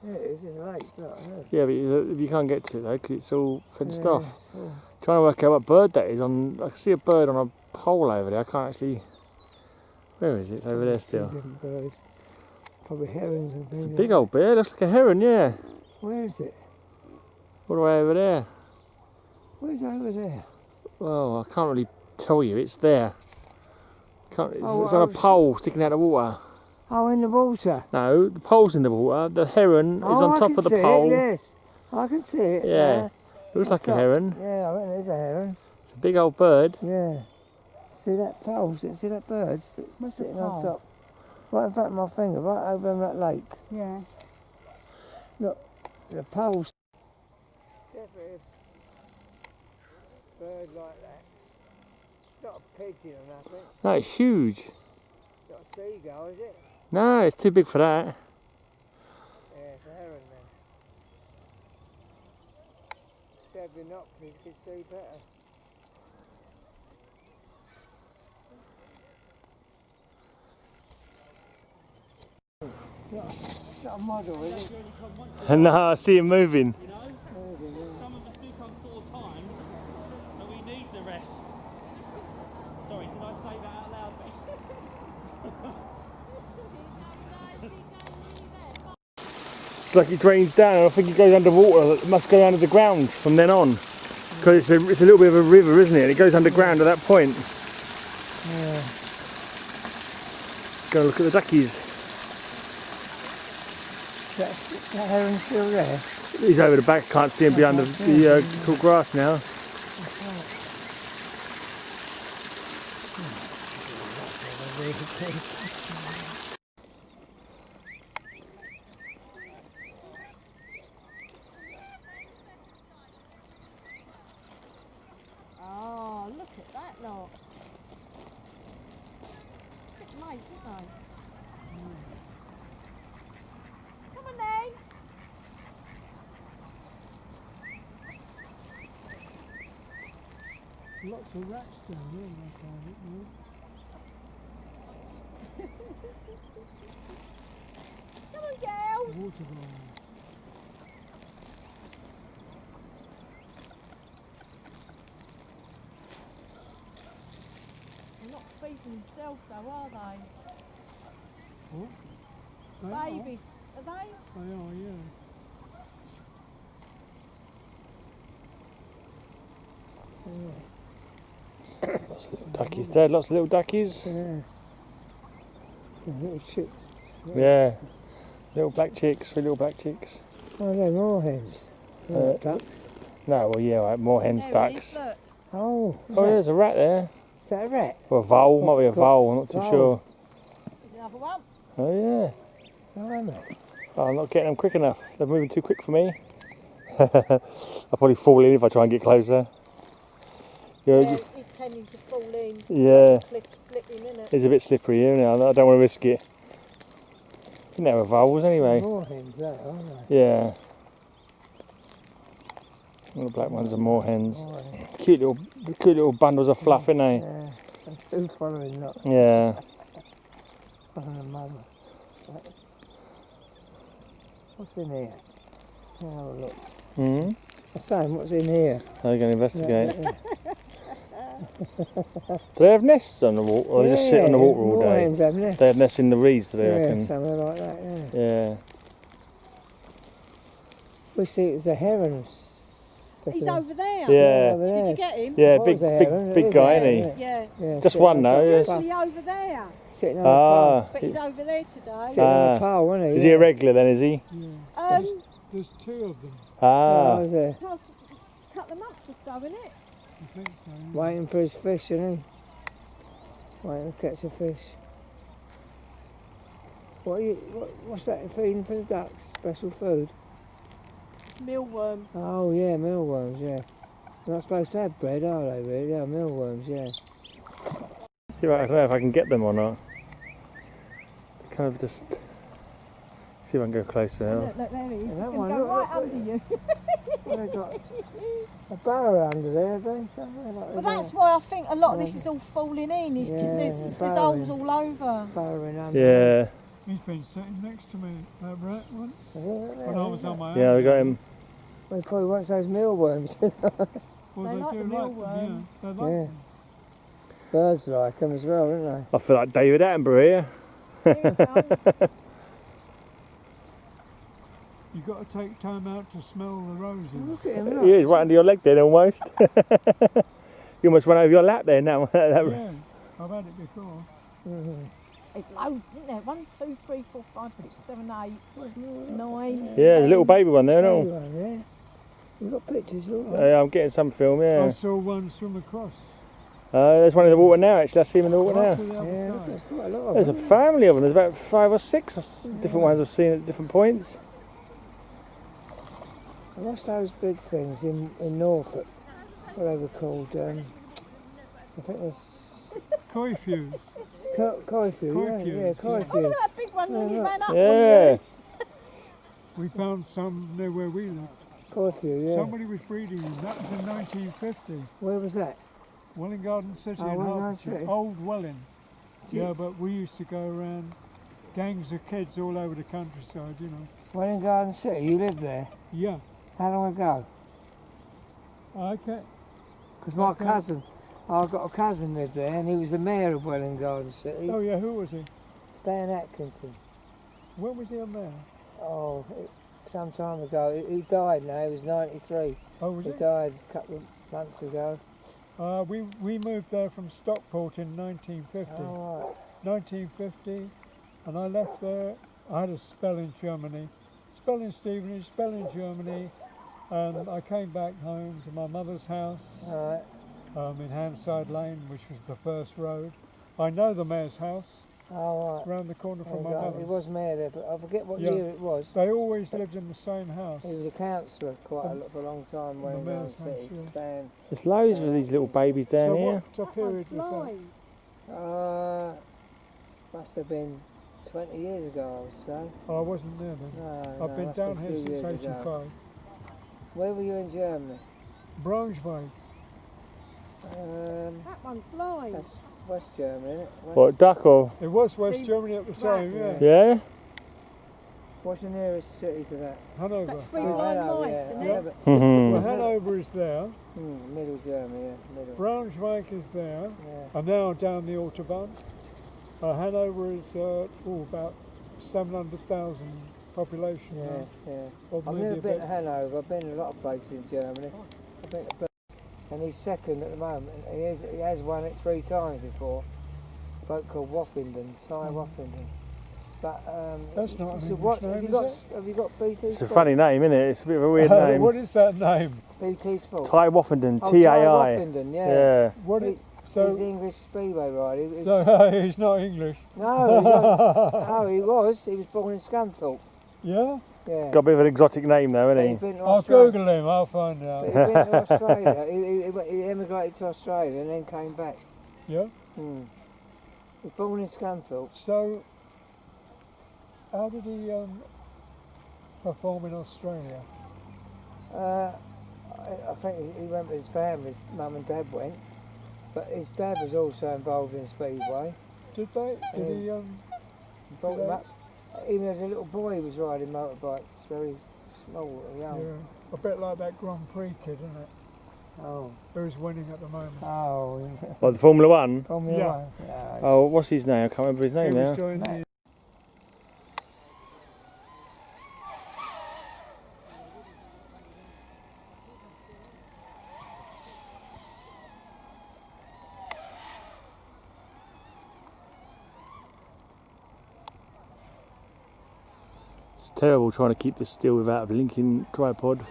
Yeah, it is. It's a lake. Look, yeah, but you can't get to it though because it's all fenced off. Yeah. Trying to work out what bird that is. I can see a bird on a pole over there. I can't actually. Where is it? It's over there still. Birds. Probably herons. It's a big old bird. Looks like a heron. Yeah. Where is it? All the way over there. Where's over there? Well, I can't really tell you. It's there. It's on a pole sticking out of the water. Oh, in the water? No, the pole's in the water. The heron is on top of the pole. Yes, I can see it. Yeah, it looks like a heron. Yeah, I reckon it is a heron. It's a big old bird. Yeah. See that pole? See that bird sitting on top? Right in front of my finger, right over in that lake. Yeah. Look, the pole's definitely a bird like that. It's not a pigeon or nothing. No, it's huge. It's not a seagull, is it? No, it's too big for that. Yeah, it's a heron then. If you had binoculars, you could see better. It's not a model, is it? No, I see him moving. You know, some of us do come 4 times, and we need the rest. Sorry, did I say that out loud? It's like it drains down. I think it goes underwater. It must go under the ground from then on. Because it's a little bit of a river, isn't it? It goes underground at that point. Yeah. Go look at the duckies. That heron's still there? He's over the back. Can't see him behind the tall grass now. Oh, look at that lot. It's nice, isn't it? Come on then. Lots of rats down here, I find it, Come on, girls. Water going. They're not feeding themselves though, are they? What? Babies, are they? They are, yeah. Lots of little duckies there. Lots of little duckies. Yeah. Little chicks. Yeah. Little black chicks. 3 little black chicks. Oh, they're moorhens. Ducks. No, well, yeah, right, moorhens, There he ducks. is, look. Oh. Oh, there's a rat there. Is that a rat? Or a vole. Might be a vole. I'm not too sure. There's another one. Oh, yeah. Oh, I know. Oh, I'm not getting them quick enough. They're moving too quick for me. I'll probably fall in if I try and get closer. Yeah, he's tending to fall in. Yeah. Cliff slipping, isn't it? It's a bit slippery here now. I don't want to risk it. I think they were voles anyway. Moorhens, that, aren't they? Yeah. The black ones are moorhens. Cute little bundles of fluff, aren't they? Yeah. I'm still following that. Yeah. Following the mother. What's in here? Have a look. Hmm. I'm saying, what's in here? They're going to investigate. Yeah. Do they have nests on the water, or they just sit on the water all day? Moorhens have nests. They have nests in the reeds, do they reckon? Yeah, something like that, yeah. Yeah. We see it's a heron. He's over there. Yeah. Over there. Did you get him? Yeah, What was a heron? big It is guy, a isn't he? heron, Yeah. Yeah, Just sitting one on though, top of yeah. the Actually over there. Sitting on the pole. Ah. But he's over there today. Sitting on the pole, isn't he? Is he a regular then, is he? There's 2 of them. Ah. is there? Past a couple of months or so, isn't it? I think so. Waiting for his fish, isn't he? Waiting to catch a fish. What's that feeding for the ducks? Special food? Mealworm. Oh yeah, mealworms, yeah. They're not supposed to have bread, are they really? They're mealworms, yeah. See if I don't know if I can get them or not. Kind of just see if I can go closer. Look, there he is. He's that going to one, go look, right look, under you. Well, they've got a burrow under there, have they? Somewhere like Well, that. that's why I think a lot of this is all falling in, is because Yeah, there's burrowing. holes all over. Burrowing under. Yeah. He's been sitting next to me, that rat, once. When When I was on my own. Yeah, we got him. Well, he probably wants those mealworms. Well, They they like do the like them, mealworm. yeah. They like Yeah. them. Birds like them as well, don't I feel like David Attenborough here. There you go. You've got to take time out to smell the roses. they? Look at him, look. He is right under your leg then almost. You almost run over your lap then. That Yeah, I've had it before. Mhm. There's loads, isn't there? 1, 2, 3, 4, 5, 6, 7, 8, 9. Yeah, there's a little baby one there and all. Everyone, yeah. You've got pictures, look. Yeah, I'm getting some film, I yeah. saw one swim across. There's one in the water now actually, I see him in the water Right now. to the other Yeah, look, side. there's quite a lot of There's a them. family of them, there's about 5 or 6 different ones I've seen at different points. And what's those big things in Norfolk? What are they called? I think there's Coifews. Coifew, Coifews, yeah, yeah. Oh, Coifew. look at that big one when you ran up on Yeah. you. We found some near where we lived. Coifew, yeah. Somebody was breeding them. That was in 1950. Where was that? Welling Garden City Oh, in Welling Garden Hertfordshire. City. Old Welling. Gee. Yeah, but we used to go around, gangs of kids all over the countryside, you know. Welling Garden City, you lived there? Yeah. How long ago? Okay. Because my Okay. cousin, I've got a cousin lived there and he was the mayor of Welling Garden City, Oh yeah, who was he? Stan Atkinson. When was he on there? Oh, some time ago. He died now, he was 93. Oh, was He he? died a couple of months ago. We moved there from Stockport in 1950. Oh, 1950, and I left there. I had a spell in Germany, spell in Stevenage, spell in Germany, and I came back home to my mother's house right. in Hanside Lane, which was the first road. I know the mayor's house. Oh, It's round the corner right. from my He mother's. was mayor there, but I forget what Yeah. year it was. They always lived in the same house. He was a councillor for a long time, the Welling Garden mayor's house, City. yeah. Stan. There's loads of these little babies down So here. what period was that? Fly. Must have been 20 years ago, I would say. Oh, I wasn't there then. No, I've been must down be a here few since years ago. 85. Where were you in Germany? Braunschweig. That one's blind. That's West Germany, isn't it? What, duck or? It was West Three- Germany at the time, yeah. Yeah. Yeah? What's the nearest city to that? It's Hanover. like 3 Oh, blind hello, mice, yeah. isn't Yeah, it? but, Well, Mhm. Hanover is there. middle Germany, yeah, middle. Braunschweig is there. Yeah. And now down the Autobahn. Hanover is about 700,000 population Yeah, now. yeah. Or I've maybe never a been bit. to Hanover. I've been to a lot of places in Germany. I've been to Berlin, and he's second at the moment. He has won it 3 times before. A bloke called Woffington, Woffington. But That's not an so English what, name, have you is got? it? Have you got BT? It's a Sport? funny name, isn't it? It's a bit of a weird name. What is that name? BT Sport. Ty Woffington, Oh, TAI. Woffington, yeah. Yeah. What He- is, He's so, English speedway rider. so he's not English. No, no, he was. He was born in Scunthorpe. Yeah? Yeah. Got a bit of an exotic name though, But hasn't he's he? been to I'll Australia. Google him, I'll find But out. he's been to Australia. He emigrated to Australia and then came back. Yeah? Hmm. He was born in Scunthorpe. So, how did he perform in Australia? I think he went with his family. His mum and dad went, but his dad was also involved in speedway. Did they? Did he? He brought Did him they? up. Even as a little boy, he was riding motorbikes, very small and young. Yeah. A bit like that Grand Prix kid, isn't it? Oh, Who's winning at the moment? oh, What, the Formula One? Formula Yeah. One. Yeah, Oh, what's his name? I can't remember his He name was now. doing the It's terrible trying to keep this still without a blinking tripod.